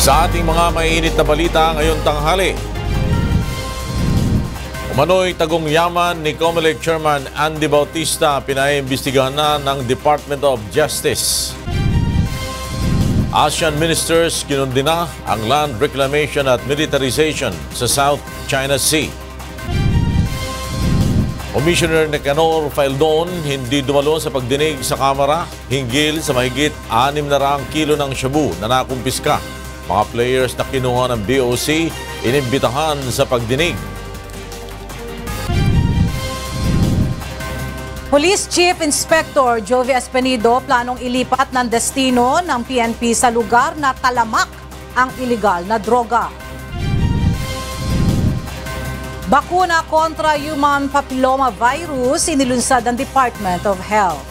Sa ating mga mainit na balita ngayong tanghali, umano'y tagong yaman ni COMELEC Chairman Andy Bautista pinaimbestigahan na ng Department of Justice. ASEAN ministers kinundina ang land reclamation at militarization sa South China Sea. Commissioner Nicanor Faildon hindi dumalo sa pagdinig sa Kamara hinggil sa mahigit 600 kilo ng shabu na nakumpiska. Mga players na kinuha ng BOC inimbitahan sa pagdinig. Police Chief Inspector Jovi Espenido planong ilipat ng destino ng PNP sa lugar na talamak ang iligal na droga. Bakuna kontra human papilloma virus inilunsad ng Department of Health.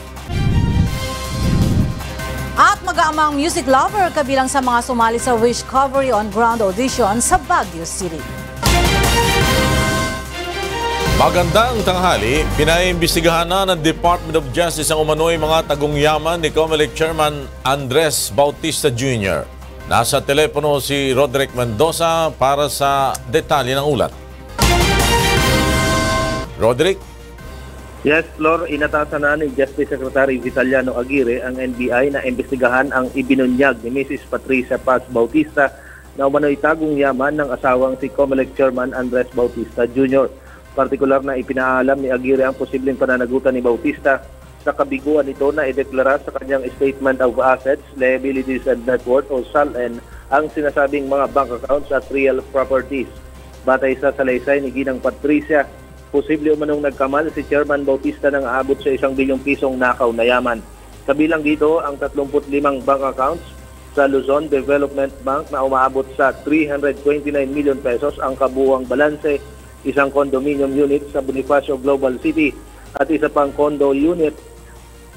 At mag-aamang music lover kabilang sa mga sumali sa Wish Covery on Ground audition sa Baguio City. Magandang tanghali, pinaimbestigahan na ng Department of Justice ang umano'y mga tagong yaman ni COMELEC Chairman Andres Bautista Jr. Nasa telepono si Roderick Mendoza para sa detalye ng ulat. Roderick? Yes, Flor, inatasan na ni Justice Secretary Vitaliano Aguirre ang NBI na imbestigahan ang ibinunyag ni Mrs. Patricia Paz Bautista na umano'y tagong yaman ng asawang si COMELEC Chairman Andres Bautista Jr. Partikular na ipinaalam ni Aguirre ang posibleng pananagutan ni Bautista sa kabiguan nito na ideklara sa kanyang Statement of Assets, Liabilities and Net Worth o SALN ang sinasabing mga bank accounts at real properties. Batay sa salaysay ni Ginang Patricia, posible umanong nagkamal si Chairman Bautista ng aabot sa 1 bilyong pisong nakaw na yaman. Kabilang dito ang 35 bank accounts sa Luzon Development Bank na umaabot sa 329 million pesos ang kabuuang balanse, isang condominium unit sa Bonifacio Global City at isa pang condo unit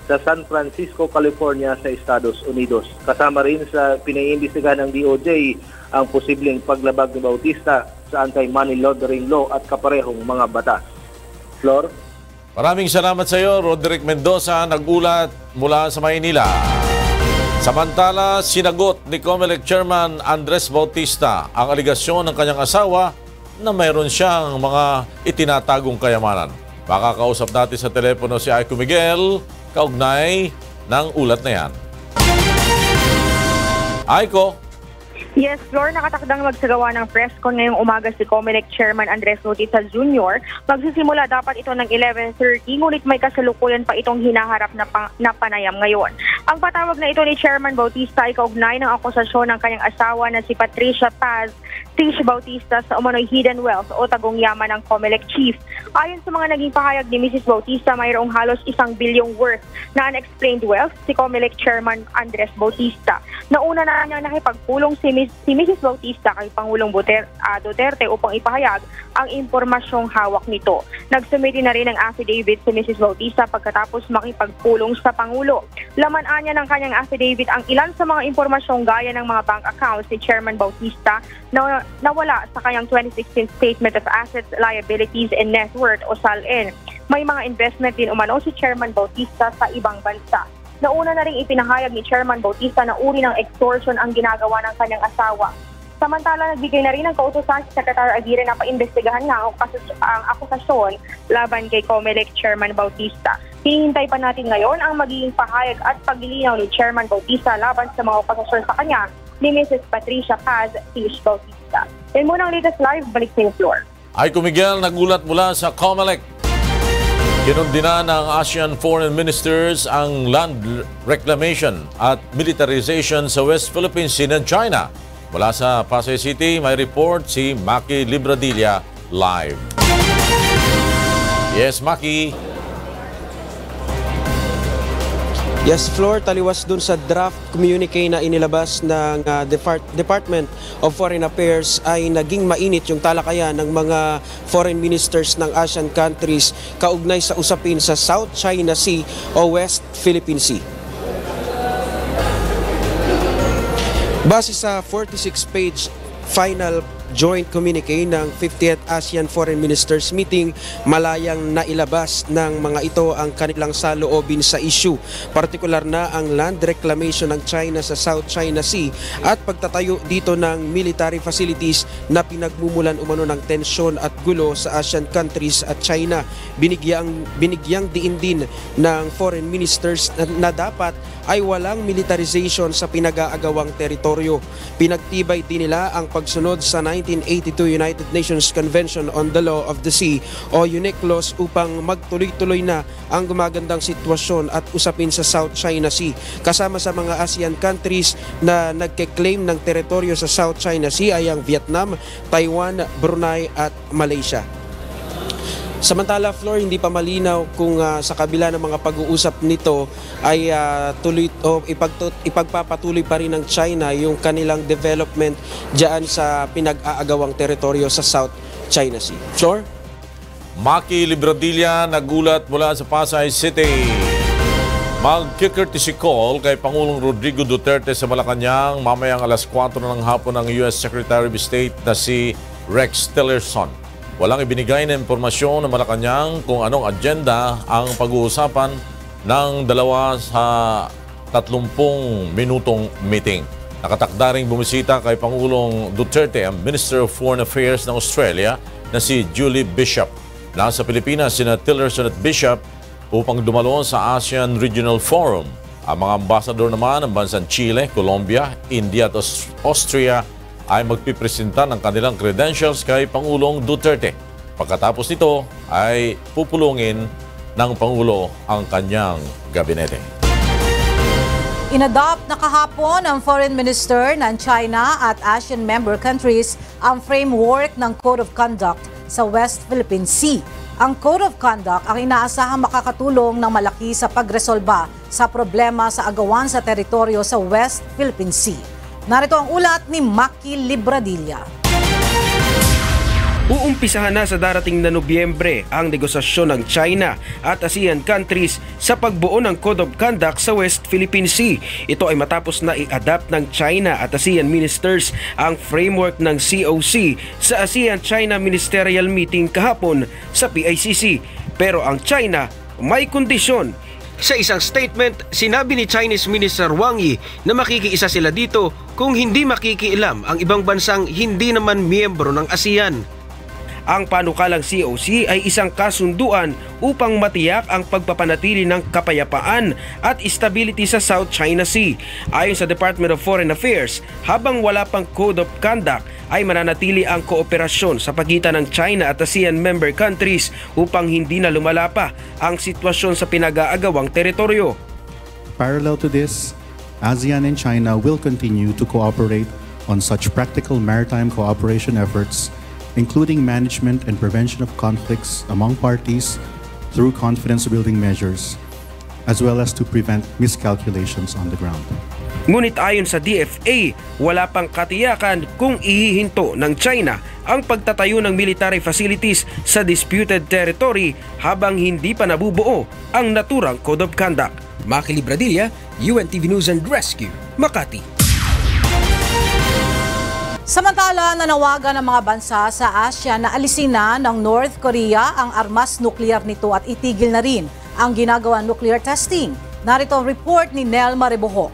sa San Francisco, California sa Estados Unidos. Kasama rin sa pinaiimbestigahan ng DOJ ang posibleng paglabag ni Bautista sa anti-money laundering law at kaparehong mga batas. Flor? Maraming salamat sa iyo, Roderick Mendoza, nag-ulat mula sa Maynila. Samantala, sinagot ni COMELEC Chairman Andres Bautista ang aligasyon ng kanyang asawa na mayroon siyang mga itinatagong kayamanan. Makakausap natin sa telepono si Aiko Miguel, kaugnay ng ulat na yan. Aiko? Yes, Flor, nakatakdang magsagawa ng press con ngayong umaga si COMELEC Chairman Andres Bautista Jr. Magsisimula dapat ito ng 11:30, ngunit may kasalukuyan pa itong hinaharap na panayam ngayon. Ang patawag na ito ni Chairman Bautista ay kaugnay ng akusasyon ng kanyang asawa na si Patricia Paz Bautista sa umano'y hidden wealth o tagong yaman ng COMELEC Chief. Ayon sa mga naging pahayag ni Mrs. Bautista, mayroong halos 1 bilyong worth na unexplained wealth si COMELEC Chairman Andres Bautista. Nauna na niyang nakipagpulong si Mrs. Bautista kay Pangulong Duterte upang ipahayag ang impormasyong hawak nito. Nagsumiti na rin ng affidavit si Mrs. Bautista pagkatapos makipagpulong sa Pangulo. Laman niya ng kanyang affidavit ang ilan sa mga impormasyong gaya ng mga bank accounts ni Chairman Bautista na nawala sa kanyang 2016 Statement of Assets, Liabilities and Net Worth o SALN. May mga investment din umano si Chairman Bautista sa ibang bansa. Nauna na rin ipinahayag ni Chairman Bautista na uri ng extortion ang ginagawa ng kanyang asawa. Samantala, nagbigay na rin ng kautusan si Secretary Aguirre na paimbestigahan nga ang akusasyon laban kay COMELEC Chairman Bautista. Hinihintay pa natin ngayon ang magiging pahayag at paglilinaw ni Chairman Bautista laban sa mga akusasyon sa kanya ni Mrs. Patricia Paz Bautista. Yan muna ang latest live, balik sa floor. Aiko Miguel, nagulat mula sa COMELEC. Kinundina ng ASEAN foreign ministers ang land reclamation at militarization sa West Philippine Sea ng China. Mula sa Pasay City, may report si Maki Libradilla live. Yes, Maki. Yes, Flor, taliwas dun sa draft communique na inilabas ng Department of Foreign Affairs ay naging mainit yung talakayan ng mga foreign ministers ng ASEAN countries kaugnay sa usapin sa South China Sea o West Philippine Sea. Base sa 46-page final joint communique ng 50th ASEAN Foreign Ministers Meeting, malayang nailabas ng mga ito ang kanilang saloobin sa issue, partikular na ang land reclamation ng China sa South China Sea at pagtatayo dito ng military facilities na pinagmumulan umano ng tensyon at gulo sa ASEAN countries at China. Binigyang diin din ng foreign ministers na dapat ay walang militarization sa pinag-aagawang teritoryo. Pinagtibay din nila ang pagsunod sa 1982 United Nations Convention on the Law of the Sea o UNCLOS upang magtuloy-tuloy na ang gumagandang sitwasyon at usapin sa South China Sea. Kasama sa mga ASEAN countries na nagke-claim ng teritoryo sa South China Sea ay ang Vietnam, Taiwan, Brunei at Malaysia. Samantala, Flor, hindi pa malinaw kung sa kabila ng mga pag-uusap nito ay ipagpapatuloy pa rin ng China yung kanilang development diyan sa pinag-aagawang teritoryo sa South China Sea. Flor? Maki Libradilla nagulat mula sa Pasay City. Mag-courtesy call kay Pangulong Rodrigo Duterte sa Malacanang mamayang alas 4 ng hapon ng U.S. Secretary of State na si Rex Tillerson. Walang ibinigay na impormasyon ng Malacanang kung anong agenda ang pag-uusapan ng dalawa sa 30 minutong meeting. Nakatakda ring bumisita kay Pangulong Duterte ang Minister of Foreign Affairs ng Australia na si Julie Bishop. Nasa Pilipinas sina Tillerson at Bishop upang dumalo sa ASEAN Regional Forum. Ang mga ambasador naman ng bansang Chile, Colombia, India at Austria ay magpipresenta ng kanilang credentials kay Pangulong Duterte. Pagkatapos nito ay pupulungin ng Pangulo ang kanyang gabinete. Inadopt na kahapon ng Foreign Minister ng China at ASEAN member countries ang framework ng Code of Conduct sa West Philippine Sea. Ang Code of Conduct ang inaasahang makakatulong ng malaki sa pagresolba sa problema sa agawan sa teritoryo sa West Philippine Sea. Narito ang ulat ni Maki Libradilla. Uumpisahan na sa darating na Nobyembre ang negosasyon ng China at ASEAN countries sa pagbuo ng Code of Conduct sa West Philippine Sea. Ito ay matapos na i-adapt ng China at ASEAN ministers ang framework ng COC sa ASEAN-China Ministerial Meeting kahapon sa PICC. Pero ang China may kondisyon. Sa isang statement, sinabi ni Chinese Minister Wang Yi na makikiisa sila dito kung hindi makikialam ang ibang bansang hindi naman miyembro ng ASEAN. Ang panukalang COC ay isang kasunduan upang matiyak ang pagpapanatili ng kapayapaan at stability sa South China Sea. Ayon sa Department of Foreign Affairs, habang wala pang Code of Conduct ay mananatili ang kooperasyon sa pagitan ng China at ASEAN member countries upang hindi na lumala pa ang sitwasyon sa pinag-aagawang teritoryo. Parallel to this, ASEAN and China will continue to cooperate on such practical maritime cooperation efforts, including management and prevention of conflicts among parties through confidence-building measures, as well as to prevent miscalculations on the ground. Ngunit ayon sa DFA, wala pang katiyakan kung ihihinto ng China ang pagtatayo ng military facilities sa disputed territory habang hindi pa nabubuo ang naturang Code of Conduct. Maki Libradilla, UNTV News and Rescue, Makati. Samantala, nanawagan ng mga bansa sa Asia na alisin na ng North Korea ang armas nuklear nito at itigil na rin ang ginagawang nuclear testing. Narito ang report ni Nelma Rebohok.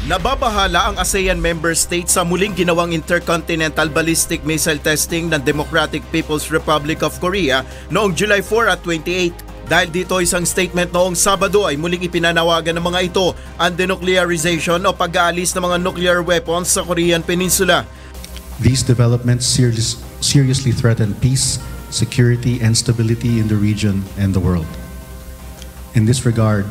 Nababahala ang ASEAN member states sa muling ginawang intercontinental ballistic missile testing ng Democratic People's Republic of Korea noong July 4 at 28. Dahil dito isang statement noong Sabado ay muling ipinanawagan ng mga ito ang denuclearization o pag-aalis ng mga nuclear weapons sa Korean Peninsula. These developments seriously threaten peace, security, and stability in the region and the world. In this regard,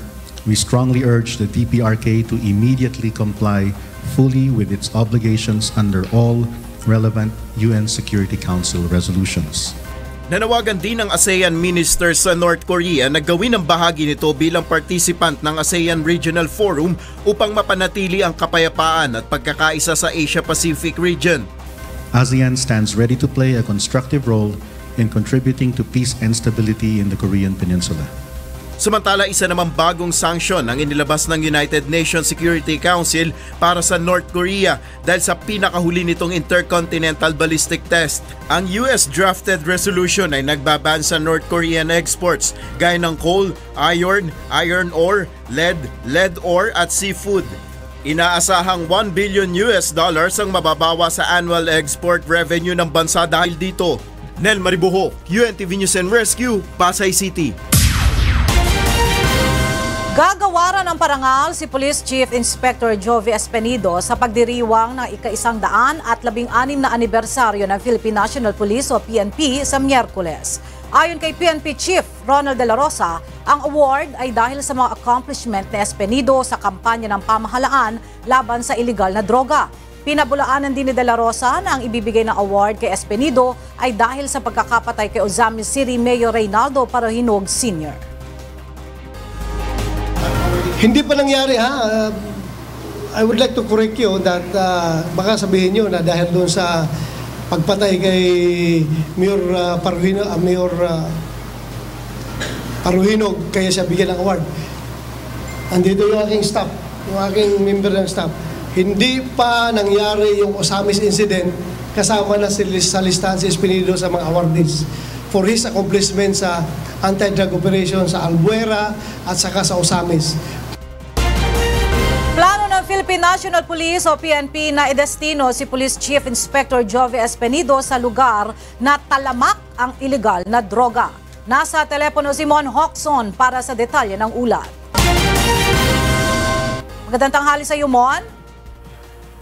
we strongly urge the DPRK to immediately comply fully with its obligations under all relevant UN Security Council resolutions. Nanawagan din ng ASEAN ministers sa North Korea na gawin ang bahagi nito bilang participant ng ASEAN Regional Forum upang mapanatili ang kapayapaan at pagkakaisa sa Asia-Pacific region. ASEAN stands ready to play a constructive role in contributing to peace and stability in the Korean Peninsula. Samantala, isa namang bagong sanction ang inilabas ng United Nations Security Council para sa North Korea dahil sa pinakahuli nitong intercontinental ballistic test. Ang US drafted resolution ay nagbaban sa North Korean exports gaya ng coal, iron ore, lead ore at seafood. Inaasahang $1 billion ang mababawa sa annual export revenue ng bansa dahil dito. Nel Maribuho, UNTV News and Rescue, Pasay City. Gagawaran ng parangal si Police Chief Inspector Jovi Espenido sa pagdiriwang ng ika-116 na anibersaryo ng Philippine National Police o PNP sa Miyerkules. Ayon kay PNP Chief Ronald De La Rosa, ang award ay dahil sa mga accomplishment ni Espenido sa kampanya ng pamahalaan laban sa iligal na droga. Pinabulaanan din ni De La Rosa na ang ibibigay ng award kay Espenido ay dahil sa pagkakapatay kay Ozamis City Mayor Reynaldo Parahinog Sr. Hindi pa nangyari ha. I would like to correct you that baka sabihin nyo na dahil doon sa pagpatay kay Mayor Parahinog kaya siya bigyan ng award. Andito yung aking staff, yung aking member ng staff. Hindi pa nangyari yung Ozamis incident kasama na sa listahan si Espenido sa mga awardees for his accomplishment sa anti-drug operation sa Albuera at saka sa Ozamis. Plano ng Philippine National Police o PNP na idestino si Police Chief Inspector Jovi Espenido sa lugar na talamak ang iligal na droga. Nasa telepono si Mon Hoxon para sa detalye ng ulat. Magandang tanghali sa iyo, Mon.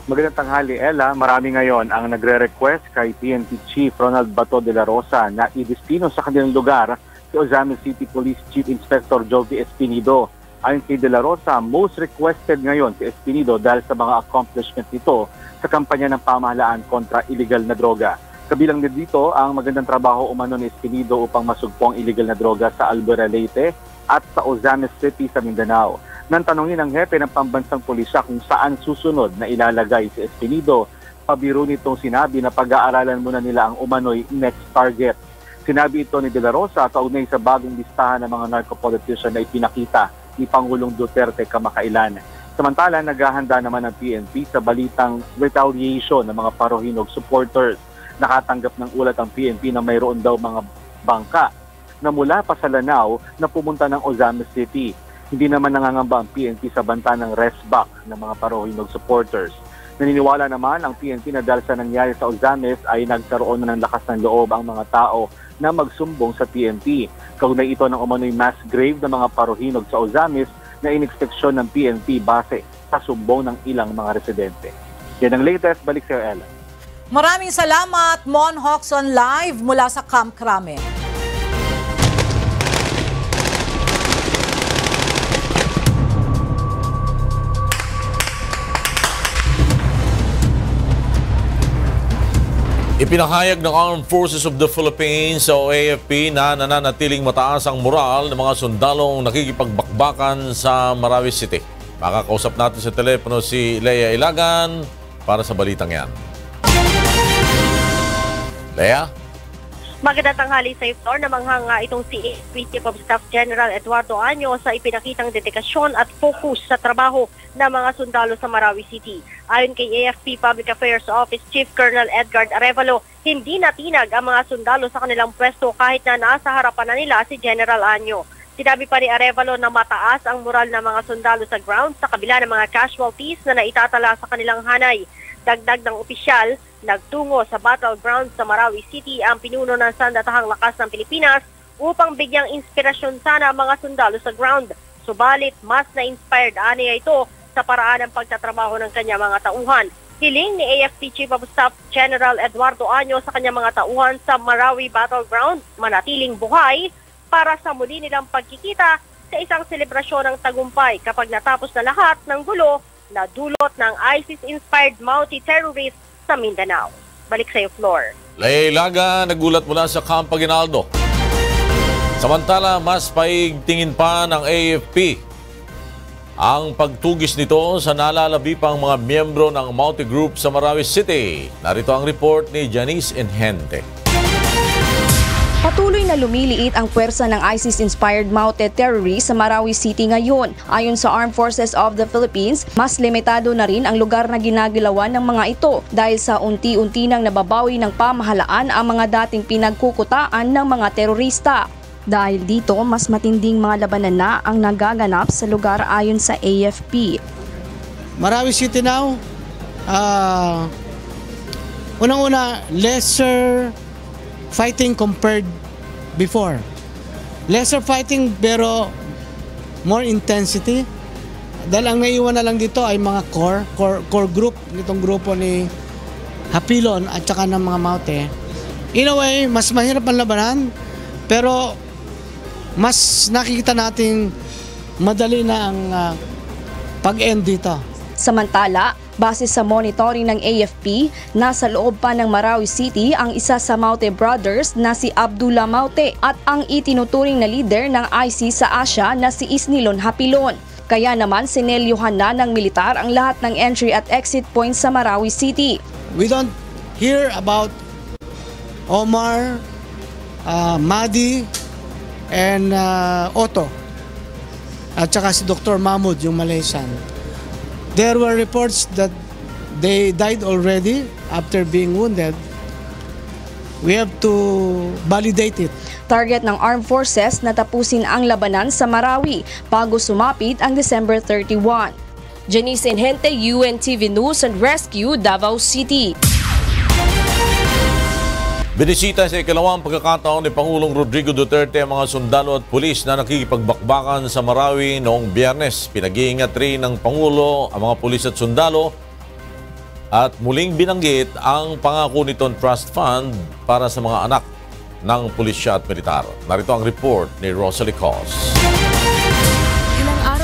Magandang tanghali, Ella. Marami ngayon ang nagre-request kay PNP Chief Ronald Bato de la Rosa na idestino sa kanilang lugar si Ozamis City Police Chief Inspector Jovi Espenido. Ayon kay De La Rosa, most requested ngayon si Espenido dahil sa mga accomplishment nito sa kampanya ng pamahalaan kontra illegal na droga. Kabilang din dito ang magandang trabaho umano ni Espenido upang masugpo ang illegal na droga sa Albuera, Leyte at sa Ozamis City sa Mindanao. Nang tanungin ng hepe ng pambansang pulisya kung saan susunod na ilalagay si Espenido, pabiro nitong sinabi na pag-aaralan muna nila ang umano'y next target. Sinabi ito ni De La Rosa kaugnay sa bagong listahan ng mga narco-politician na ipinakita ni Pangulong Duterte kamakailan. Samantala, naghahanda naman ang PNP sa balitang retaliation ng mga Parahinog supporters. Nakatanggap ng ulat ang PNP na mayroon daw mga bangka na mula pa sa Lanao na pumunta ng Ozamis City. Hindi naman nangangamba ang PNP sa banta ng restback ng mga Parahinog supporters. Naniniwala naman ang PNP na dahil sa nangyari sa Ozamis ay nagkaroon na ng lakas ng loob ang mga tao na magsumbong sa PNP. Kaugnay ito ng umano'y mass grave ng mga Parahinog sa Ozamis na inspeksyon ng PNP base sa sumbong ng ilang mga residente. Yan ang latest. Balik sa iyo, Ella. Maraming salamat, Mon Hoxon, live mula sa Camp Crame. Ipinahayag ng Armed Forces of the Philippines o AFP na nananatiling mataas ang moral ng mga sundalong nakikipagbakbakan sa Marawi City. Makakausap natin sa telepono si Lea Ilagan para sa balitang yan. Lea? Magandang tanghali sa Flor, namanghanga itong si AFP Chief of Staff General Eduardo Año sa ipinakitang dedikasyon at focus sa trabaho ng mga sundalo sa Marawi City. Ayon kay AFP Public Affairs Office Chief Colonel Edgar Arevalo, hindi natinag ang mga sundalo sa kanilang pwesto kahit na nasa harapan na nila si General Año. Sinabi pa ni Arevalo na mataas ang moral ng mga sundalo sa ground sa kabila ng mga casualties na naitatala sa kanilang hanay. Dagdag ng opisyal, nagtungo sa battleground sa Marawi City ang pinuno ng Sandatahang Lakas ng Pilipinas upang bigyang inspirasyon sana ang mga sundalo sa ground. Subalit, mas na-inspired aniya ito sa paraan ng pagtatrabaho ng kanyang mga tauhan. Hiling ni AFP Chief of Staff General Eduardo Año sa kanyang mga tauhan sa Marawi Battleground manatiling buhay para sa muli nilang pagkikita sa isang selebrasyon ng tagumpay kapag natapos na lahat ng gulo na dulot ng ISIS-inspired Mountie terrorists sa Mindanao. Balik sa iyo, Flor. Leilaga, nagulat mula sa Camp Aguinaldo. Samantala, mas paigtingin pa ng AFP ang pagtugis nito sa nalalabi pang mga miyembro ng Mountie Group sa Marawi City. Narito ang report ni Janice Enhente. Patuloy na lumiliit ang puwersa ng ISIS-inspired mounted terrorists sa Marawi City ngayon. Ayon sa Armed Forces of the Philippines, mas limitado na rin ang lugar na ginagalawan ng mga ito dahil sa unti-unti nang nababawi ng pamahalaan ang mga dating pinagkukutaan ng mga terorista. Dahil dito, mas matinding mga labanan na ang nagaganap sa lugar ayon sa AFP. Marawi City now, unang-una, lesser fighting compared before. Lesser fighting pero more intensity. Dahil ang naiwan na lang dito ay mga core group, nitong grupo ni Hapilon at saka ng mga Maute. In a way, mas mahirap ang labanan pero mas nakikita nating madali na ang pag-end dito. Samantala, base sa monitoring ng AFP, nasa loob pa ng Marawi City ang isa sa Maute brothers na si Abdullah Maute at ang itinuturing na leader ng ISIS sa Asia na si Isnilon Hapilon. Kaya naman sinelyuhan na ng militar ang lahat ng entry at exit points sa Marawi City. We don't hear about Omar, Madi, and Otto at saka si Dr. Mahmoud, yung Malaysian. There were reports that they died already after being wounded. We have to validate it. Target ng Armed Forces na tapusin ang labanan sa Marawi bago sumapit ang December 31. Janice Enhente, UNTV News and Rescue, Davao City. Binisita sa ikalawang pagkakataon ni Pangulong Rodrigo Duterte ang mga sundalo at pulis na nakikipagbakbakan sa Marawi noong Biyernes. Pinag-iingat rin ng Pangulo ang mga pulis at sundalo at muling binanggit ang pangako nitong trust fund para sa mga anak ng pulisya at militar. Narito ang report ni Rosalie Cos.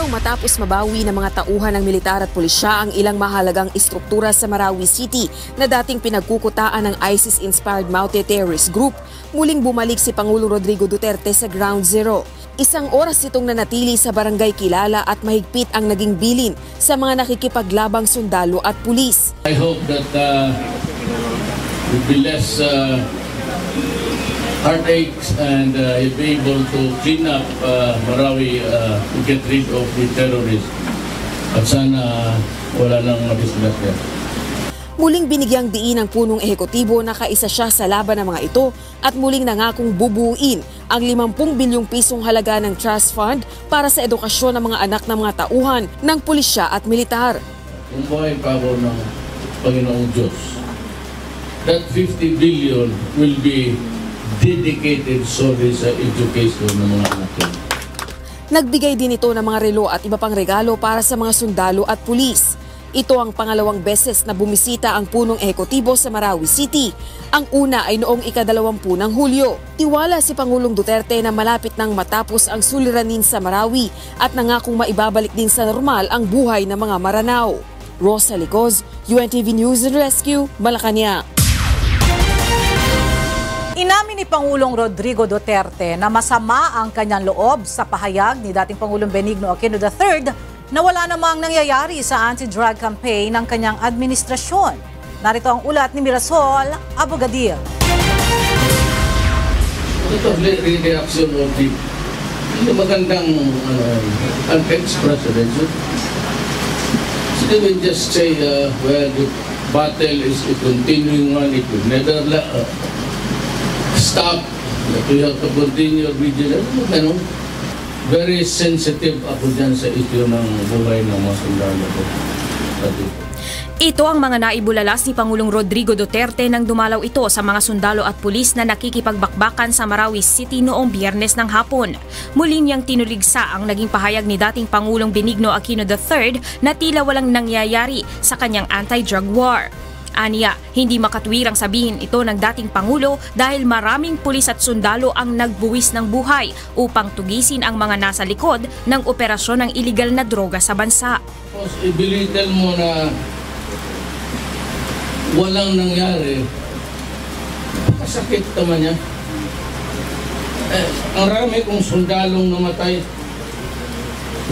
Matapos mabawi ng mga tauhan ng militar at pulisya ang ilang mahalagang istruktura sa Marawi City na dating pinagkukutaan ng ISIS-inspired Maute terrorist group, muling bumalik si Pangulong Rodrigo Duterte sa Ground Zero. Isang oras itong nanatili sa barangay Kilala at mahigpit ang naging bilin sa mga nakikipaglabang sundalo at pulis. I hope that we'll be less heartaches and be able to clean up Marawi to get rid of the terrorists. At sana wala nang madisgrasya. Muling binigyang diin ng punong ehekutibo na kaisa siya sa laban ng mga ito at muling nangakong bubuuin ang 50 bilyong pisong halaga ng trust fund para sa edukasyon ng mga anak ng mga tauhan ng pulisya at militar. Kumbahin pa ako ng Panginoong Diyos. That 50 billion will be dedicated solely sa education ng mga anak yun. Nagbigay din ito ng mga relo at iba pang regalo para sa mga sundalo at pulis. Ito ang pangalawang beses na bumisita ang punong ehekutibo sa Marawi City. Ang una ay noong ika-20 ng Hulyo. Tiwala si Pangulong Duterte na malapit nang matapos ang suliranin sa Marawi at nangakong maibabalik din sa normal ang buhay ng mga Maranao. Rosalie Cos, UNTV News and Rescue, Malacanang. Inamin ni Pangulong Rodrigo Duterte na masama ang kanyang loob sa pahayag ni dating Pangulong Benigno Aquino III na wala namang nangyayari sa anti-drug campaign ng kanyang administrasyon. Narito ang ulat ni Mirasol Abogadil. Ito ang reaction of the magandang ex-president. So they will just say, well, the battle is a continuing one, it will never stop, we have to continue vigilance. Very sensitive ako dyan sa issue ng buhay ng mga sundalo ko. Ito ang mga naibulalas ni Pangulong Rodrigo Duterte nang dumalaw ito sa mga sundalo at pulis na nakikipagbakbakan sa Marawi City noong Biyernes ng hapon. Muli niyang tinuligsa ang naging pahayag ni dating Pangulong Benigno Aquino III na tila walang nangyayari sa kanyang anti-drug war. Aniya, hindi makatwirang sabihin ito ng dating Pangulo dahil maraming pulis at sundalo ang nagbuwis ng buhay upang tugisin ang mga nasa likod ng operasyon ng iligal na droga sa bansa. Ibilitan mo na walang nangyari, kasakit naman niya. Ang rami kong sundalong namatay,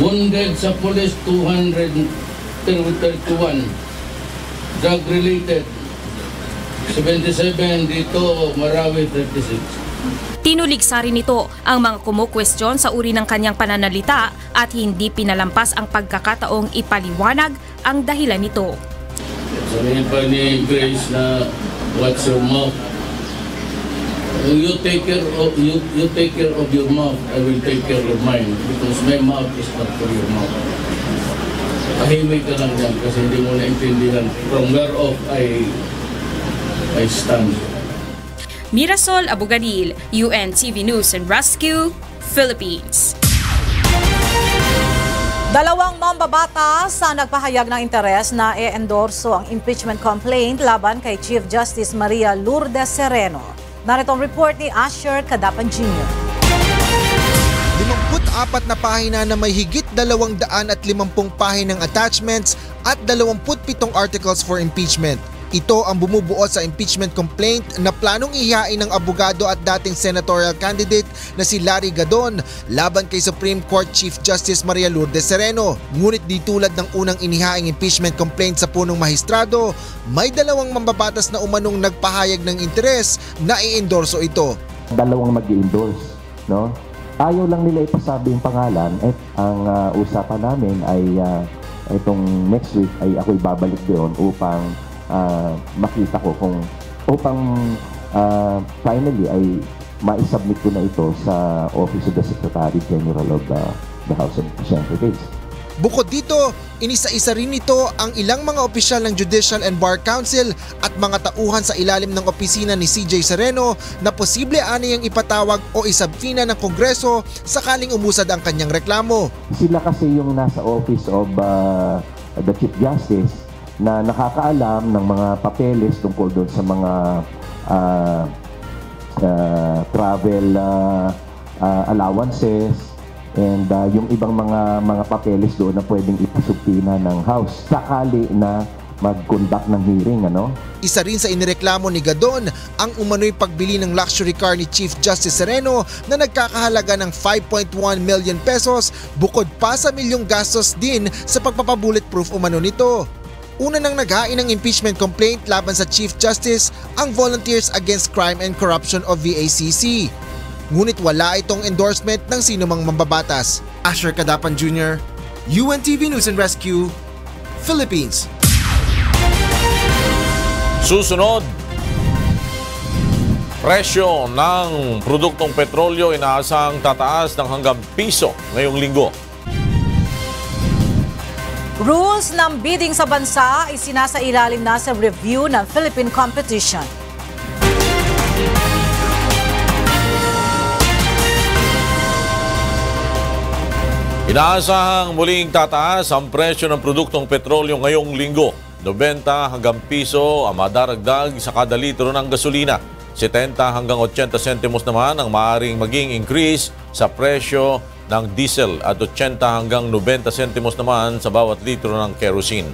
wounded sa pulis 231. Drug-related, 77 dito, Marawi 36. Tinuligsa rin ito ang mga kumukwestiyon sa uri ng kanyang pananalita at hindi pinalampas ang pagkakataong ipaliwanag ang dahilan nito. Sabihin pa ni Grace na what's your mouth? You take care of your mouth, I will take care of mine because my mouth is not for your mouth. Tahimik ka lang yan kasi hindi mo naintindihan from whereof I stand. Mirasol Abugadil, UNTV News and Rescue, Philippines. Dalawang mambabatas sa nagpahayag ng interes na i-endorso ang impeachment complaint laban kay Chief Justice Maria Lourdes Sereno. Narito ang report ni Asher Cadapan Jr. 54 na pahina na may higit 250 pahinang attachments at 27 articles for impeachment. Ito ang bumubuo sa impeachment complaint na planong ihain ng abogado at dating senatorial candidate na si Larry Gadon laban kay Supreme Court Chief Justice Maria Lourdes Sereno. Ngunit di tulad ng unang inihaing impeachment complaint sa punong mahistrado, may dalawang mambabatas na umanong nagpahayag ng interes na i-endorso ito. Dalawang mag-i-endorse, no? Ayaw lang nila ipasabi yung pangalan at ang usapan namin ay itong next week ay ako'y babalik doon upang makita ko kung upang finally ay ma-submit ko na ito sa Office of the Secretary General of the House of Representatives. Bukod dito, inisa-isa rin nito ang ilang mga opisyal ng Judicial and Bar Council at mga tauhan sa ilalim ng opisina ni CJ Sereno na posible aniyang ipatawag o isubpoena ng Kongreso sakaling umusad ang kanyang reklamo. Sila kasi yung nasa Office of the Chief Justice na nakakaalam ng mga papeles tungkol doon sa mga travel allowances and yung ibang mga papeles doon na pwedeng ipasubpoena ng House sakali na mag-conduct ng hearing, ano? Isa rin sa inireklamo ni Gadon ang umano'y pagbili ng luxury car ni Chief Justice Sereno na nagkakahalaga ng 5.1 million pesos bukod pa sa milyong gastos din sa pagpapabulletproof umano nito. Una nang naghain ng impeachment complaint laban sa Chief Justice ang Volunteers Against Crime and Corruption o VACC. Ngunit wala itong endorsement ng sinumang mambabatas. Asher Cadapan Jr., UNTV News and Rescue, Philippines. Susunod, presyo ng produktong petrolyo inaasang tataas ng hanggang piso ngayong linggo. Rules ng bidding sa bansa ay sinasailalim na sa review ng Philippine Competition. Inaasahang muling tataas ang presyo ng produktong petrolyo ngayong linggo. 90 hanggang piso ang madaragdag sa kada litro ng gasolina. 70 hanggang 80 sentimos naman ang maaaring maging increase sa presyo ng diesel at 80 hanggang 90 sentimos naman sa bawat litro ng kerosene.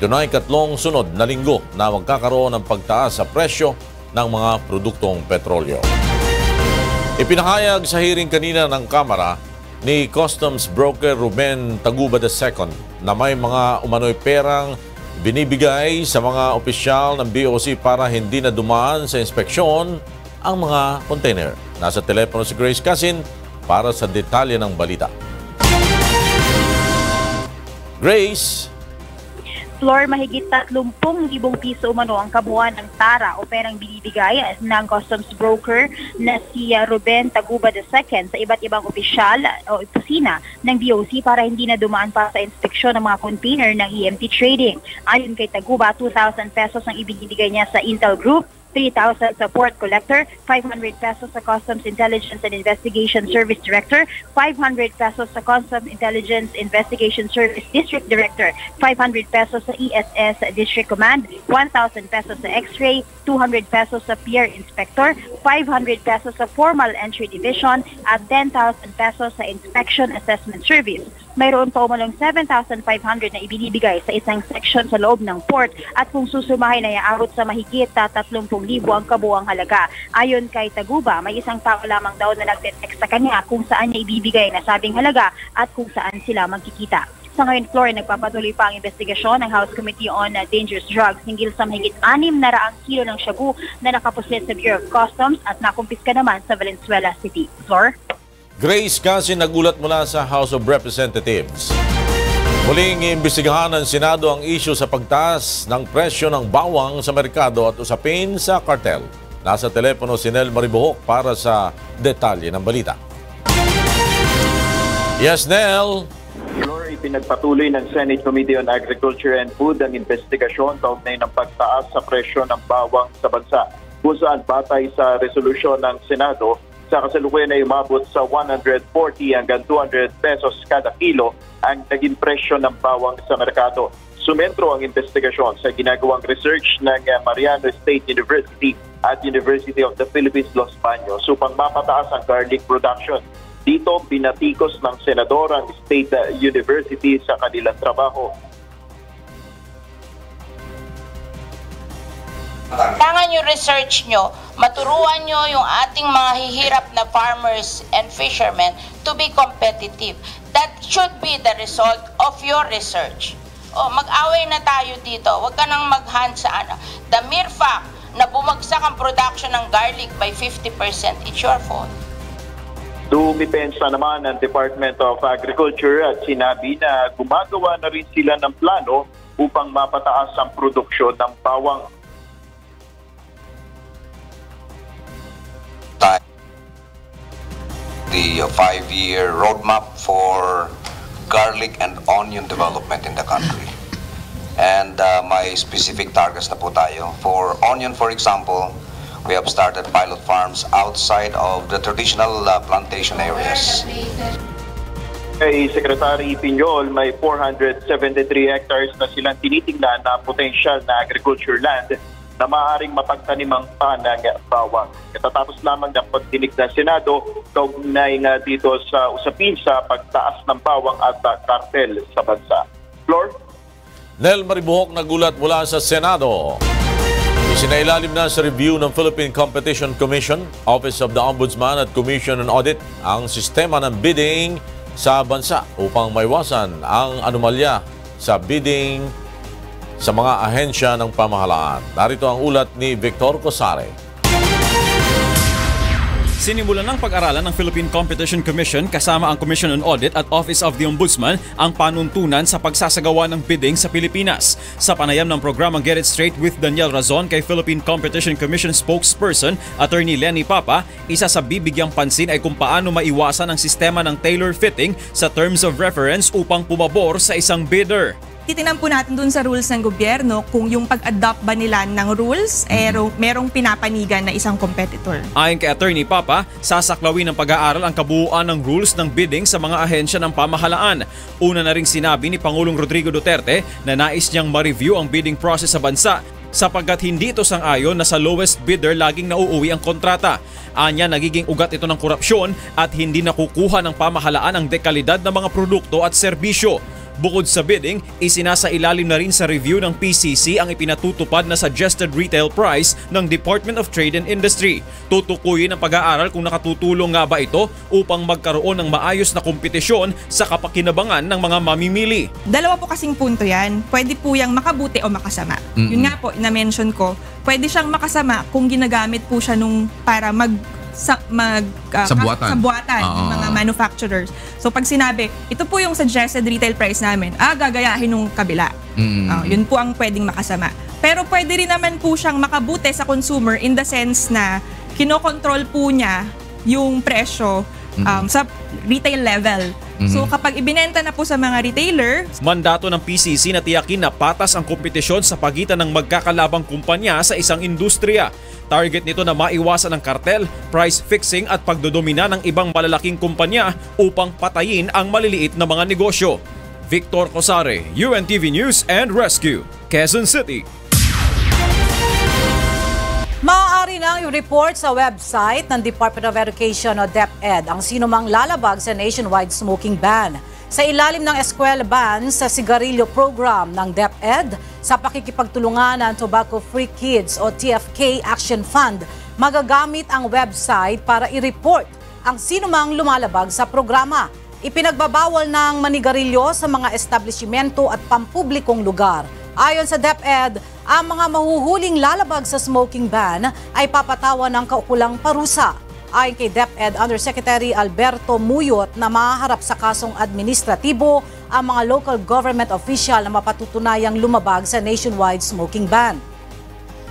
Yun ay katlong sunod na linggo na magkakaroon ng pagtaas sa presyo ng mga produktong petrolyo. Ipinahayag sa hearing kanina ng Kamara ni Customs Broker Ruben Taguba II na may mga umano'y perang binibigay sa mga opisyal ng BOC para hindi na dumaan sa inspeksyon ang mga container. Nasa telepono si Grace Casin para sa detalye ng balita. Grace. Floor, mahigit 30,000 piso umano ang kabuuan ng tara o perang binibigay ng customs broker na si Ruben Taguba II sa iba't ibang opisyal o opisina ng BOC para hindi na dumaan pa sa inspeksyon ng mga container ng EMT Trading. Ayon kay Taguba, 2,000 pesos ang ibinibigay niya sa Intel Group, 3,000 sa Port Collector, 500 pesos sa Customs Intelligence and Investigation Service Director, 500 pesos sa Customs Intelligence Investigation Service District Director, 500 pesos sa ESS District Command, 1,000 pesos sa X-Ray, 200 pesos sa Pier Inspector, 500 pesos sa Formal Entry Division, at 10,000 pesos sa Inspection Assessment Service. Mayroon pa umanong 7,500 na ibinibigay sa isang section sa loob ng port at kung susumahin ay aabot sa mahigit 30,000 ang kabuuang halaga. Ayon kay Taguba, may isang tao lamang daw na nagte-text sa kanya kung saan niya ibibigay na sabing halaga at kung saan sila magkikita. Sa ngayon, Flor, nagpapatuloy pa ang investigasyon ng House Committee on Dangerous Drugs hinggil sa mahigit 600 kilo ng shabu na nakapuslit sa Bureau of Customs at nakumpiska naman sa Valenzuela City. Flor? Grace Casin nagulat mula sa House of Representatives. Muling iimbestigahan ng Senado ang isyu sa pagtaas ng presyo ng bawang sa merkado at usapin sa kartel. Nasa telepono si Nel Maribuhok para sa detalye ng balita. Yes, Nel. Floor, ipinagpatuloy ng Senate Committee on Agriculture and Food ang investigasyon kaugnay ng pagtaas sa presyo ng bawang sa bansa. Kung saan batay sa resolusyon ng Senado, sa kasalukuyan ay umabot sa 140 hanggang 200 pesos kada kilo ang naging presyo ng bawang sa merkado. Sumentro ang investigasyon sa ginagawang research ng Mariano State University at University of the Philippines, Los Baños upang mapataas ang garlic production. Dito, binatikos ng senador ang State University sa kanilang trabaho. Kailangan yung research nyo, maturuan nyo yung ating mga hihirap na farmers and fishermen to be competitive. That should be the result of your research. Mag-away na tayo dito. Huwag ka nang mag-hand sa ano. The mere fact na bumagsak ang production ng garlic by 50%, it's your fault. Dumipensa naman ang Department of Agriculture at sinabi na gumagawa na rin sila ng plano upang mapataas ang produksyon ng bawang. The 5-year roadmap for garlic and onion development in the country. And may specific targets na po tayo. For onion, for example, we have started pilot farms outside of the traditional plantation areas. Kay Secretary Piñol, may 473 hectares na silang tinitingnan na potential na agriculture land na maaaring mapagtanimang pa ng bawang. Katatapos lamang ng pagdinig ng Senado, kaugnay nga dito sa usapin sa pagtaas ng bawang at kartel sa bansa. Floor? Nel Maribuhok nagulat mula sa Senado. Isinailalim na sa review ng Philippine Competition Commission, Office of the Ombudsman at Commission on Audit ang sistema ng bidding sa bansa upang maiwasan ang anomalya sa bidding sa mga ahensya ng pamahalaan. Narito ang ulat ni Victor Cosare. Sinimulan ng pag-aralan ng Philippine Competition Commission kasama ang Commission on Audit at Office of the Ombudsman ang panuntunan sa pagsasagawa ng bidding sa Pilipinas. Sa panayam ng programang Get It Straight with Daniel Razon kay Philippine Competition Commission spokesperson Attorney Lenny Papa, isa sa bibigyang pansin ay kung paano maiwasan ang sistema ng tailor fitting sa terms of reference upang pumabor sa isang bidder. Titingnan po natin dun sa rules ng gobyerno kung yung pag-adopt ba nila ng rules merong pinapanigan na isang competitor. Ayon kay Attorney Papa, sasaklawin ng pag-aaral ang kabuuan ng rules ng bidding sa mga ahensya ng pamahalaan. Una na ring sinabi ni Pangulong Rodrigo Duterte na nais niyang ma-review ang bidding process sa bansa sapagkat hindi ito sang-ayon na sa lowest bidder laging nauuwi ang kontrata. Anya, nagiging ugat ito ng korupsyon at hindi nakukuha ng pamahalaan ang dekalidad ng mga produkto at serbisyo. Bukod sa bidding, isinasailalim na rin sa review ng PCC ang ipinatutupad na suggested retail price ng Department of Trade and Industry. Tutukuyin ang pag-aaral kung nakatutulong nga ba ito upang magkaroon ng maayos na kompetisyon sa kapakinabangan ng mga mamimili. Dalawa po kasing punto yan. Pwede po yung makabuti o makasama. Yun nga po, na-mention ko, pwede siyang makasama kung ginagamit po siya para sabuatan ng mga manufacturers. So pag sinabi, ito po yung suggested retail price namin, gagayahin ng kabila. Yun po ang pwedeng makasama. Pero pwede rin naman po siyang makabuti sa consumer in the sense na kinokontrol po niya yung presyo sa retail level. So kapag ibinenta na po sa mga retailer, mandato ng PCC na tiyakin na patas ang kompetisyon sa pagitan ng magkakalabang kumpanya sa isang industriya. Target nito na maiwasan ang kartel, price fixing at pagdodomina ng ibang malalaking kumpanya upang patayin ang maliliit na mga negosyo. Victor Cosare, UNTV News and Rescue, Quezon City. Maaari nang i-report sa website ng Department of Education o DepEd ang sinumang lalabag sa nationwide smoking ban. Sa ilalim ng eskwela ban sa sigarilyo program ng DepEd sa pakikipagtulungan ng Tobacco Free Kids o TFK Action Fund, magagamit ang website para i-report ang sinumang lumalabag sa programa. ipinagbabawal ng manigarilyo sa mga establishmento at pampublikong lugar. Ayon sa DepEd, ang mga mahuhuling lalabag sa smoking ban ay papatawan ng kaukulang parusa. Ayon kay DepEd Undersecretary Alberto Muyot na mahaharap sa kasong administratibo ang mga local government official na mapatutunayang lumabag sa nationwide smoking ban.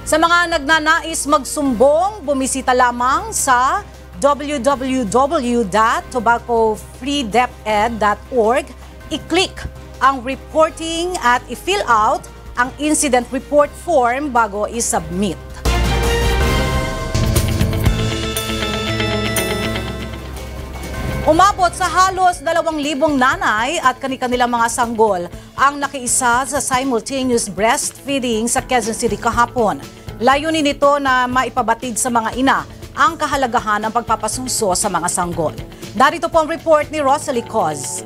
Sa mga nagnanais magsumbong, bumisita lamang sa www.tobaccofreedeped.org, i-click ang reporting at i-fill out ang incident report form bago i-submit. Umabot sa halos 2,000 nanay at kani-kanilang mga sanggol ang nakiisa sa simultaneous breastfeeding sa Quezon City kahapon. Layunin nito na maipabatid sa mga ina ang kahalagahan ng pagpapasuso sa mga sanggol. Narito po ang report ni Rosalie Coz.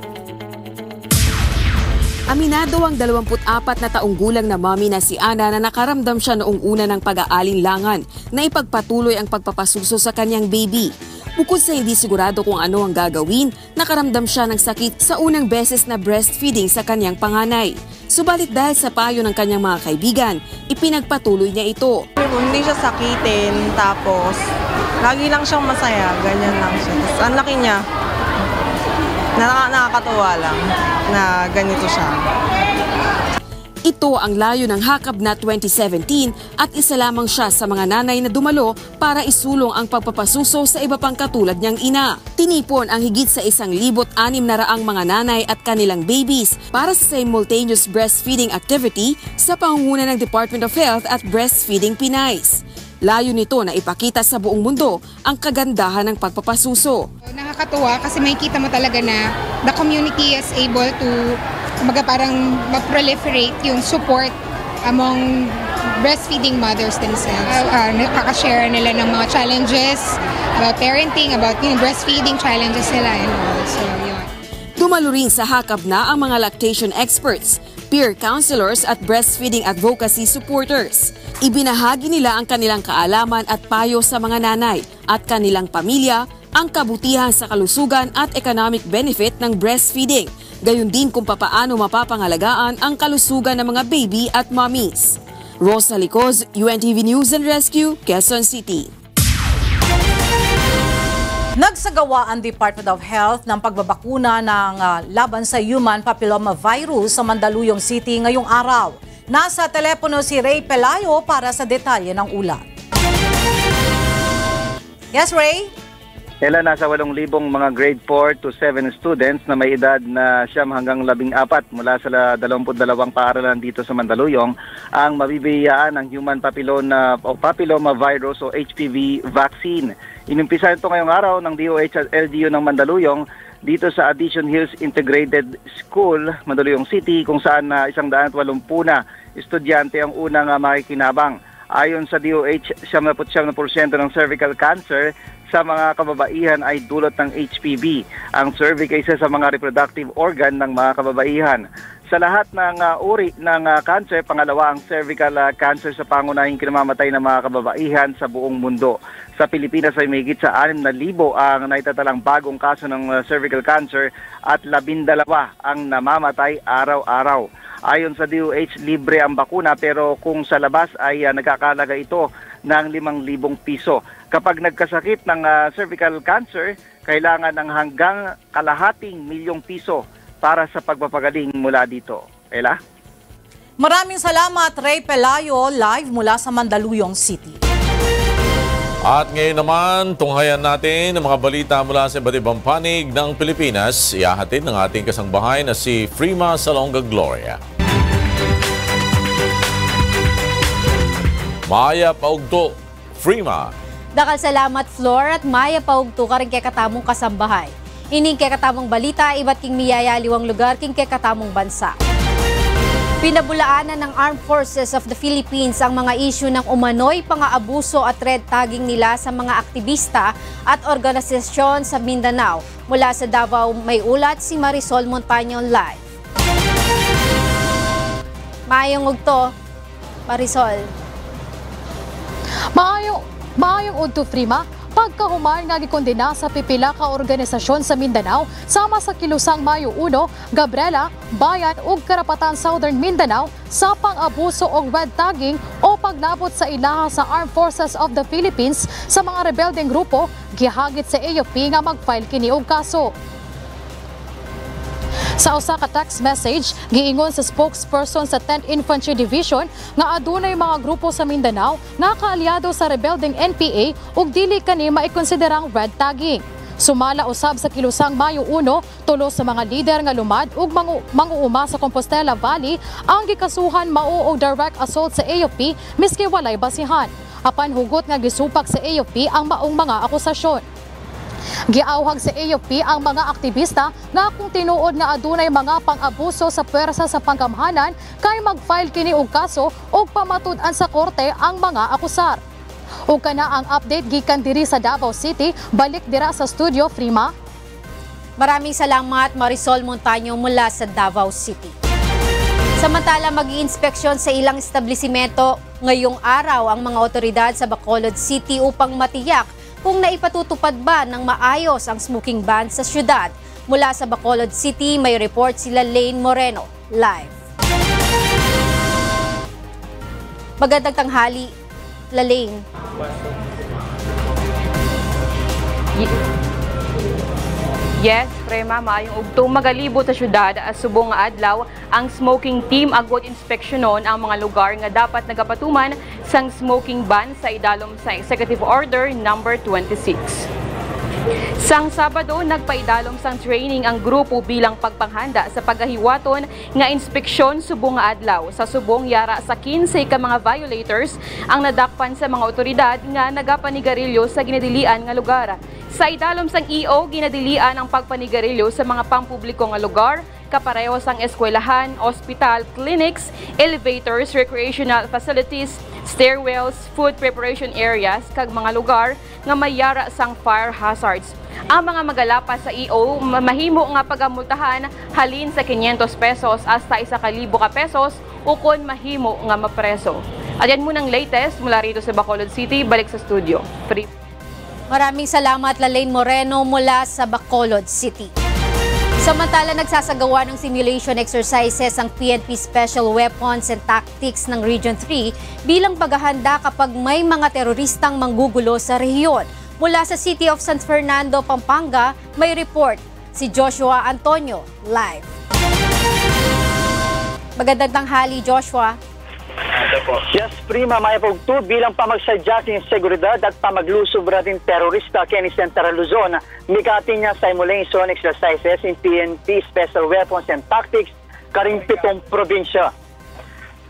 Aminado ang 24 na taong gulang na mommy na si Ana na nakaramdam siya noong una ng pag-aalinlangan na ipagpatuloy ang pagpapasuso sa kanyang baby. Bukod sa hindi sigurado kung ano ang gagawin, nakaramdam siya ng sakit sa unang beses na breastfeeding sa kanyang panganay. Subalit dahil sa payo ng kanyang mga kaibigan, ipinagpatuloy niya ito. Hindi siya sakitin, tapos lagi lang siyang masaya, ganyan lang siya. Tapos ang laki niya, nakakatuwa lang na ganito siya. Ito ang layo ng Hakabna 2017 at isa lamang siya sa mga nanay na dumalo para isulong ang pagpapasuso sa iba pang katulad niyang ina. Tinipon ang higit sa 1,600 mga nanay at kanilang babies para sa simultaneous breastfeeding activity sa pangunguna ng Department of Health at Breastfeeding Pinays. Layo nito na ipakita sa buong mundo ang kagandahan ng pagpapasuso. Nakakatuwa kasi makikita mo talaga na the community is able to parang ma-proliferate yung support among breastfeeding mothers themselves. Nakaka-share nila ng mga challenges about parenting, about yung breastfeeding challenges nila and all. So, yun. Dumalo rin sa Hakabna ang mga lactation experts, peer counselors at breastfeeding advocacy supporters. Ibinahagi nila ang kanilang kaalaman at payo sa mga nanay at kanilang pamilya, ang kabutihan sa kalusugan at economic benefit ng breastfeeding, gayon din kung papaano mapapangalagaan ang kalusugan ng mga baby at mommies. Rosalie Coz, UNTV News and Rescue, Quezon City. Nagsagawa ang Department of Health ng pagbabakuna ng laban sa human papillomavirus sa Mandaluyong City ngayong araw. Nasa telepono si Ray Pelayo para sa detalye ng ulat. Yes, Ray? Ela, nasa 8,000 mga grade 4 to 7 students na may edad na 9 hanggang 14 mula sa 22 paaralan dito sa Mandaluyong ang mabibigyan ng human papillomavirus o HPV vaccine. Inumpisa ito ngayong araw ng DOH at LGU ng Mandaluyong dito sa Addition Hills Integrated School, Mandaluyong City, kung saan 180 na estudyante ang unang makikinabang. Ayon sa DOH, 79% ng cervical cancer sa mga kababaihan ay dulot ng HPV. Ang cervix ay isa sa mga reproductive organ ng mga kababaihan. Sa lahat ng uri ng cancer, pangalawa ang cervical cancer sa pangunahing kinamamatay ng mga kababaihan sa buong mundo. Sa Pilipinas ay mahigit sa 6,000 ang naitatalang bagong kaso ng cervical cancer at 12 ang namamatay araw-araw. Ayon sa DOH, libre ang bakuna pero kung sa labas ay nagkakalaga ito ng 5,000 piso. Kapag nagkasakit ng cervical cancer, kailangan ng hanggang ₱250,000 piso para sa pagpapagaling mula dito. Ela? Maraming salamat, Ray Pelayo, live mula sa Mandaluyong City. At ngayon naman, tunghayan natin ang mga balita mula sa iba't ibang panig ng Pilipinas. Ihahatid ng ating kasangbahay na si Frima Salonga Gloria. Maya Paugto, Frima. Dakal salamat, Flor, at Maya Paugto ka rin kay katamong kasambahay. Ining kay katamong balita, iba't king miyayaliwang lugar king kay katamong bansa. Pinabulaanan ng Armed Forces of the Philippines ang mga isyu ng umano'y pang-aabuso at red tagging nila sa mga aktivista at organisasyon sa Mindanao. Mula sa Davao, may ulat si Marisol Montaño live. Maayong ugto, Marisol. Maayong ugto, Frima. pagkahuman nga gikondena sa pipila ka organisasyon sa Mindanao sama sa kilusang Mayo 1, Gabriela, Bayan ug Karapatan Southern Mindanao sa pang-abuso og red tagging o paglabot sa ilaha sa Armed Forces of the Philippines sa mga rebeldeng grupo, gihagit sa AFP nga mag-file kini og kaso. Sa usa ka text message, giingon sa spokesperson sa 10th Infantry Division nga adunay mga grupo sa Mindanao nga kaalyado sa rebeldeng NPA ug dili kani maikonsiderang red tagging. Sumala usab sa kilusang Mayo 1, tulo sa mga lider nga lumad ug manguuma sa Compostela Valley ang gikasuhan mao og direct assault sa AFP miski walay basihan. Apan hugot nga gisupak sa AFP ang maong mga akusasyon. Giauhag sa AFP ang mga aktivista nga kung tinuod nga adunay mga pang-abuso sa pwersa sa panggamhanan kay mag-file kini og kaso ug pamatud-an sa korte ang mga akusar. Ug kana ang update gikan diri sa Davao City, balik dira sa studio Frima. Maraming salamat Marisol Montaño mula sa Davao City. Samantala mag-iinspeksyon sa ilang establisimento ngayong araw ang mga otoridad sa Bacolod City upang matiyak kung naipatutupad ba ng maayos ang smoking ban sa syudad. Mula sa Bacolod City, may report sila Lane Moreno. Live. Magandang tanghali, Lane. Yes, Prema, maayong ugtong magalibot sa syudad subong nga adlaw ang smoking team agwat inspeksyonon ang mga lugar nga dapat nagapatuman sang smoking ban sa idalom sa Executive Order number 26. Sang Sabado, nagpaidalom sang training ang grupo bilang pagpanghanda sa paggahiwaton nga inspeksyon subong nga adlaw. Sa subong yara sa 15 ka mga violators ang nadakpan sa mga otoridad nga nagapanigarilyo sa ginadilian nga lugar. Sa idalom sang EO, ginadilian ang pagpanigarilyo sa mga pampubliko nga lugar, kapareho sang eskwelahan, ospital, clinics, elevators, recreational facilities, stairwells, food preparation areas, kag mga lugar nga mayara sang fire hazards. Ang mga magalapas sa EO, mahimo nga pagamultahan halin sa 500 pesos hasta 1,000 ka pesos ukon mahimo nga mapreso. At yan munang latest mula rito sa Bacolod City, balik sa studio. Maraming salamat Lane Moreno mula sa Bacolod City. Samantala nagsasagawa ng simulation exercises ang PNP Special Weapons and Tactics ng Region 3 bilang paghahanda kapag may mga teroristang manggugulo sa rehiyon. Mula sa City of San Fernando, Pampanga, may report si Joshua Antonio. Live. Magandang tanghali, Joshua. Yes, Prima, may pagtud bilang pamagsadya king seguridad at pamaglusob rating terorista kini Central Luzon. Mikati niya simulation exercises in PNP Special Weapons and Tactics karing 7 probinsya.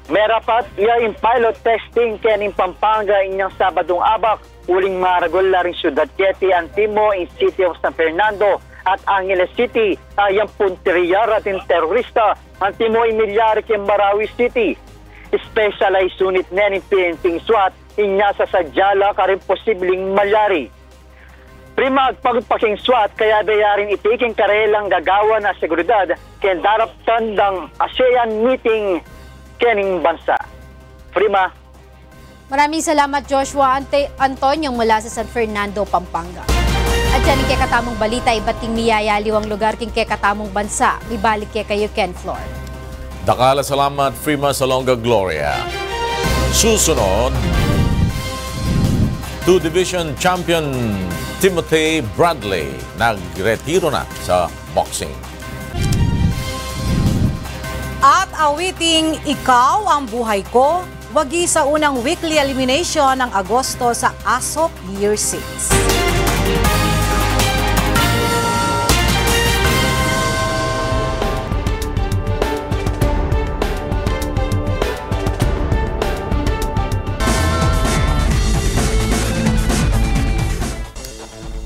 Merapat iya in pilot testing kening Pampanga inyang Sabadong Abak, uling mga regular ring syudad Keti, Antimo in City of San Fernando at Angeles City, ayang punteriya rating terorista, Antimo Emilyari king Marawi City. Specialized unit na ni PNP SWAT inya sa sadyala karing posibleng malyari. Prima pagpaking SWAT kaya dayarin itiking karelang gagawa na seguridad kaya darap tandang ASEAN meeting kening bansa. Prima. Maraming salamat Joshua Antonio mula sa San Fernando, Pampanga. At yan kay katamong balita, iba't ting miyayaliw ang lugar king kay katamong bansa. Ibalik kay kayo Ken Flor. Dakala salamat, Frima Salonga Gloria. Susunod, 2 Division Champion Timothy Bradley nagretiro na sa boxing. At awiting Ikaw ang Buhay Ko, wagi sa unang weekly elimination ng Agosto sa ASOP Year 6.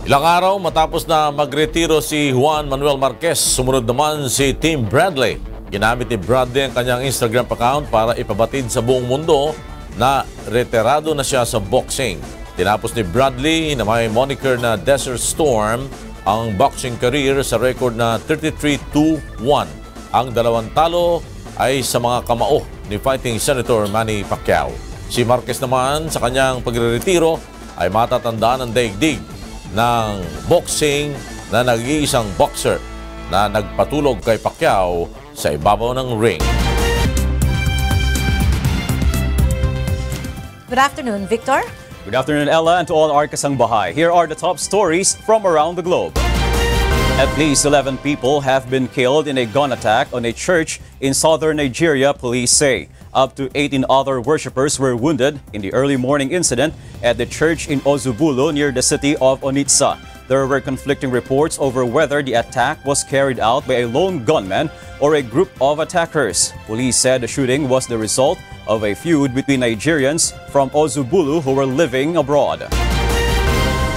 Ilang araw matapos na magretiro si Juan Manuel Marquez, sumunod naman si Tim Bradley. Ginamit ni Bradley ang kanyang Instagram account para ipabatid sa buong mundo na retirado na siya sa boxing. Tinapos ni Bradley na may moniker na Desert Storm ang boxing career sa record na 33-2-1. Ang dalawang talo ay sa mga kamao ni fighting Senator Manny Pacquiao. Si Marquez naman sa kanyang pagre-retiro ay matatandaan ang daigdig ng boxing na nag-iisang boxer na nagpatulog kay Pacquiao sa ibabaw ng ring. Good afternoon, Victor. Good afternoon, Ella, and to all our kasangbahay. Here are the top stories from around the globe. At least 11 people have been killed in a gun attack on a church in southern Nigeria, police say. Up to 18 other worshippers were wounded in the early morning incident at the church in Ozubulu near the city of Onitsha. There were conflicting reports over whether the attack was carried out by a lone gunman or a group of attackers. Police said the shooting was the result of a feud between Nigerians from Ozubulu who were living abroad.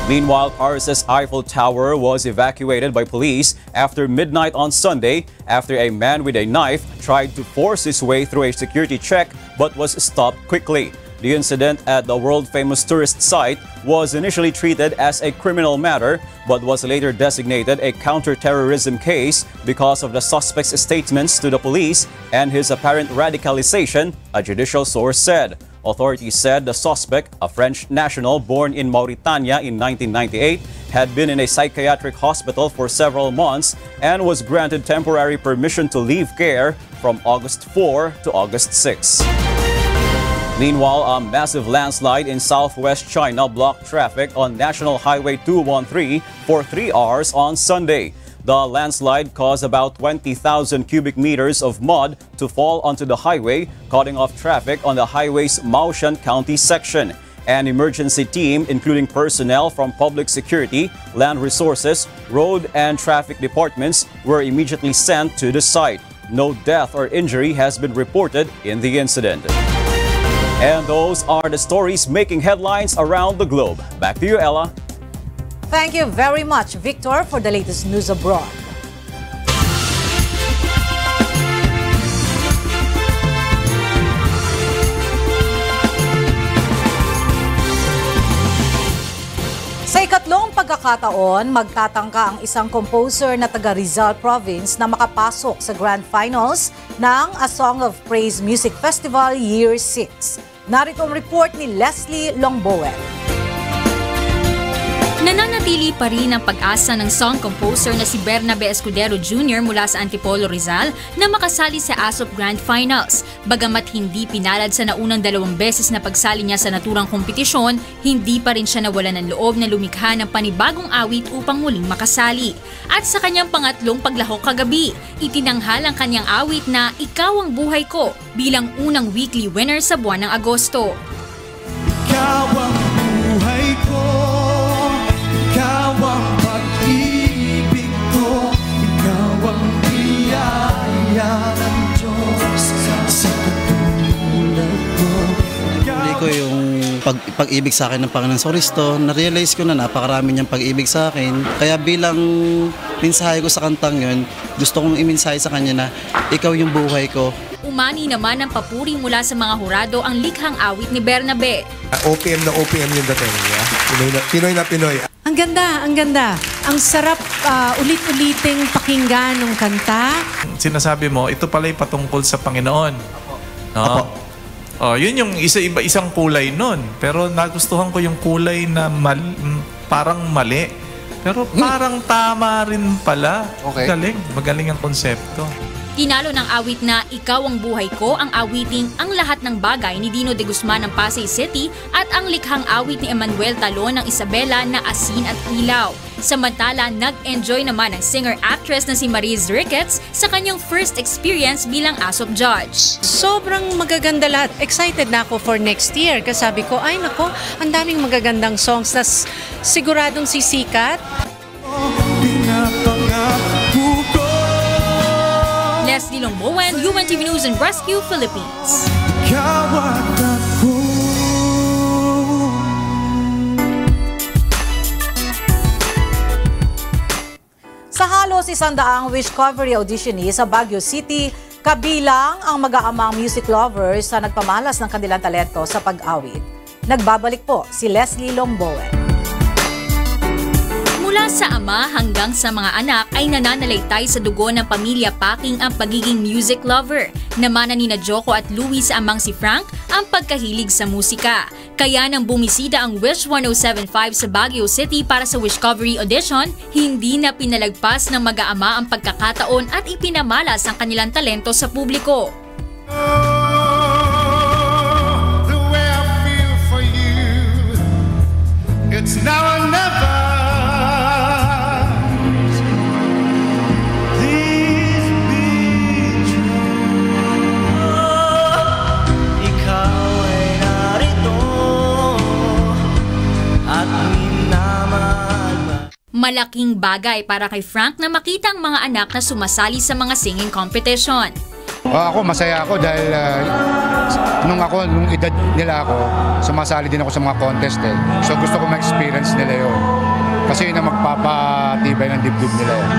Meanwhile, Paris's Eiffel Tower was evacuated by police after midnight on Sunday after a man with a knife tried to force his way through a security check but was stopped quickly. The incident at the world-famous tourist site was initially treated as a criminal matter but was later designated a counter-terrorism case because of the suspect's statements to the police and his apparent radicalization, a judicial source said. Authorities said the suspect, a French national born in Mauritania in 1998, had been in a psychiatric hospital for several months and was granted temporary permission to leave care from August 4 to August 6. Meanwhile, a massive landslide in southwest China blocked traffic on National Highway 213 for 3 hours on Sunday. The landslide caused about 20,000 cubic meters of mud to fall onto the highway, cutting off traffic on the highway's Maoshan County section. An emergency team, including personnel from public security, land resources, road and traffic departments, were immediately sent to the site. No death or injury has been reported in the incident. And those are the stories making headlines around the globe. Back to you, Ella. Thank you very much, Victor, for the latest news abroad. Sa ikatlong pagkakataon, magtatangka ang isang composer na taga Rizal Province na makapasok sa Grand Finals ng A Song of Praise Music Festival Year 6. Narito ang report ni Leslie Longbowen. Nananatili pa rin ang pag-asa ng song composer na si Bernabe Escudero Jr. mula sa Antipolo, Rizal na makasali sa ASOP Grand Finals. Bagamat hindi pinalad sa naunang 2 beses na pagsali niya sa naturang kompetisyon, hindi pa rin siya nawalan ng loob na lumikha ng panibagong awit upang muling makasali. At sa kanyang pangatlong paglahok kagabi, itinanghal ang kanyang awit na Ikaw ang Buhay Ko bilang unang weekly winner sa buwan ng Agosto. Ikaw ang buhay ko, ikaw ang pag-ibig ko, ikaw ang biyaya ng Diyos sa katulad ko. Hindi ko yung pag-ibig sa akin ng Panginoon sa Kristo, na-realize ko na napakarami niyang pag-ibig sa akin. Kaya bilang mensahe ko sa kantang yun, gusto kong imensahe sa kanya na ikaw yung buhay ko. Umani naman ng papuri mula sa mga hurado ang likhang awit ni Bernabe. OPM na OPM yung dating niya. Pinoy na Pinoy. Ang ganda, ang ganda. Ang sarap ulit-uliting pakinggan ng kanta. Sinasabi mo, ito pala yung patungkol sa Panginoon. No? Oh, yun yung isang kulay nun. Pero nagustuhan ko yung kulay na parang mali. Pero parang tama rin pala. Okay. Magaling ang konsepto. Tinalo ng awit na Ikaw ang Buhay Ko ang awiting Ang Lahat ng Bagay ni Dino de Guzman ng Pasay City at ang likhang awit ni Emmanuel Talon ng Isabela na Asin at Ilaw. Samantala, nag-enjoy naman ang singer-actress na si Mariz Ricketts sa kanyang first experience bilang ASOP judge. Sobrang magaganda lahat. Excited na ako for next year kasi sabi ko, ay nako, ang daming magagandang songs na siguradong sisikat. Leslie Longbowen, UNTV News and Rescue, Philippines. Sa halos 100 Wishcovery auditionee sa Baguio City, kabilang ang mag-aamang music lovers na nagpamalas ng kanilang talento sa pag-awit. Nagbabalik po si Leslie Longbowen. Mula sa ama hanggang sa mga anak ay nananalaytay sa dugo ng pamilya Packing ang pagiging music lover. Namana nina Joko at Louie sa amang si Frank ang pagkahilig sa musika. Kaya nang bumisita ang Wish 1075 sa Baguio City para sa Wishcovery audition, hindi na pinalagpas ng mag-aama ang pagkakataon at ipinamalas ang kanilang talento sa publiko. The way I feel for you, it's now or never. Please be true. Ikaw ay narito at minamahal. Malaking bagay para kay Frank na makita ang mga anak na sumasali sa mga singing competition. Ako masaya ako dahil nung edad nila ako, sumasali din ako sa mga contest eh. So gusto ko ma-experience nila yun. Kasi yun ang magpapatibay ng dibdib nila yun.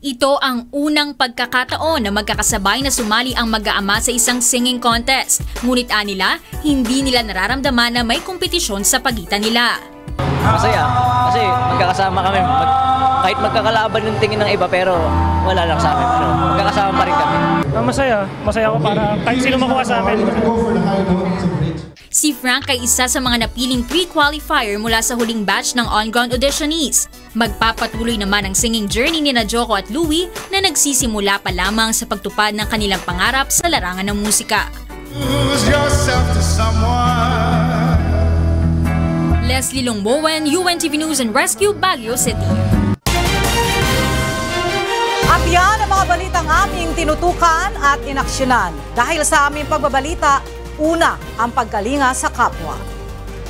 Ito ang unang pagkakataon na magkakasabay na sumali ang mag-aama sa isang singing contest. Ngunit anila, hindi nila nararamdaman na may kompetisyon sa pagitan nila. Masaya kasi magkakasama kami. Kahit magkakalaban ng tingin ng iba pero wala lang sa amin. Pero magkakasama pa rin kami. Masaya. Masaya ako para kahit sino makuha sa amin. Si Frank ay isa sa mga napiling pre-qualifier mula sa huling batch ng on-ground auditionees. Magpapatuloy naman ang singing journey ni Joko at Louie na nagsisimula pa lamang sa pagtupad ng kanilang pangarap sa larangan ng musika. Lose yourself to someone. Leslie Longbowen, UNTV News and Rescue, Baguio City. At yan ang mga balitang aming tinutukan at inaksyonan. Dahil sa aming pagbabalita, una ang pagkalinga sa kapwa.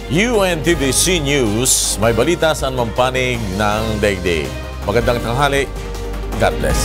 UNTVC News, may balita sa anumang panig ng daigdig. Magandang tanghali. God bless.